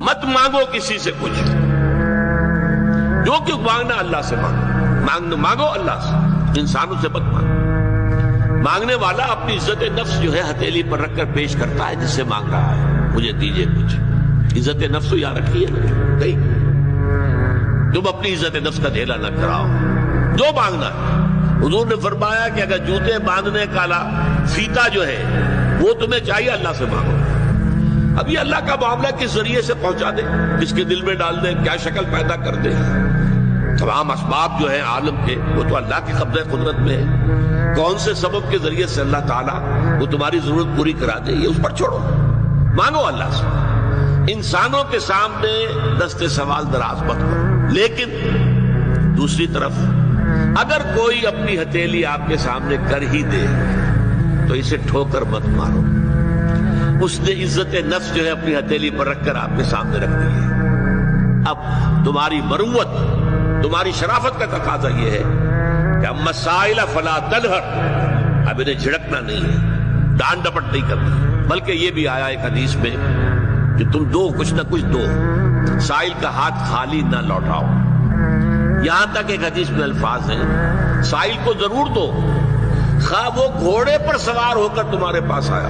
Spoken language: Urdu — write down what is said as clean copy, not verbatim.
مت مانگو کسی سے کچھ، جو کہ مانگنا اللہ سے مانگو، مانگو اللہ سے، انسانوں سے مت مانگو۔ مانگنے والا اپنی عزت نفس جو ہے ہتھیلی پر رکھ کر پیش کرتا ہے جس سے مانگ رہا ہے، مجھے دیجئے کچھ۔ عزت نفس تو یہاں رکھی ہے نہیں، تم اپنی عزت نفس کا ڈھیلا نہ کراؤ، جو مانگنا ہے۔ حضور نے فرمایا کہ اگر جوتے باندھنے کا فیتا جو ہے وہ تمہیں چاہیے، اللہ سے مانگو۔ اب یہ اللہ کا معاملہ کس ذریعے سے پہنچا دے، کس کے دل میں ڈال دے، کیا شکل پیدا کر دے، تمام اسباب جو ہیں عالم کے وہ تو اللہ کے قبضہ قدرت میں ہے۔ کون سے سبب کے ذریعے سے اللہ تعالیٰ وہ تمہاری ضرورت پوری کرا دے، یہ اس پر چھوڑو، مانگو اللہ سے۔ انسانوں کے سامنے دست سوال دراز مت کرو، لیکن دوسری طرف اگر کوئی اپنی ہتھیلی آپ کے سامنے کر ہی دے تو اسے ٹھوکر مت مارو۔ اس نے عزت نفس جو ہے اپنی ہتھیلی پر رکھ کر آپ کے سامنے رکھ دی ہے۔ اب تمہاری مروت، تمہاری شرافت کا تقاضا یہ ہے کہ اما السائل فلا تنہر، اب انہیں جھڑکنا نہیں ہے، ڈانٹ ڈپٹ نہیں کرنا، بلکہ یہ بھی آیا ایک حدیث میں کہ تم دو، کچھ نہ کچھ دو، سائل کا ہاتھ خالی نہ لوٹاؤ۔ یہاں تک ایک حدیث میں الفاظ ہیں سائل کو ضرور دو، خواہ وہ گھوڑے پر سوار ہو کر تمہارے پاس آیا۔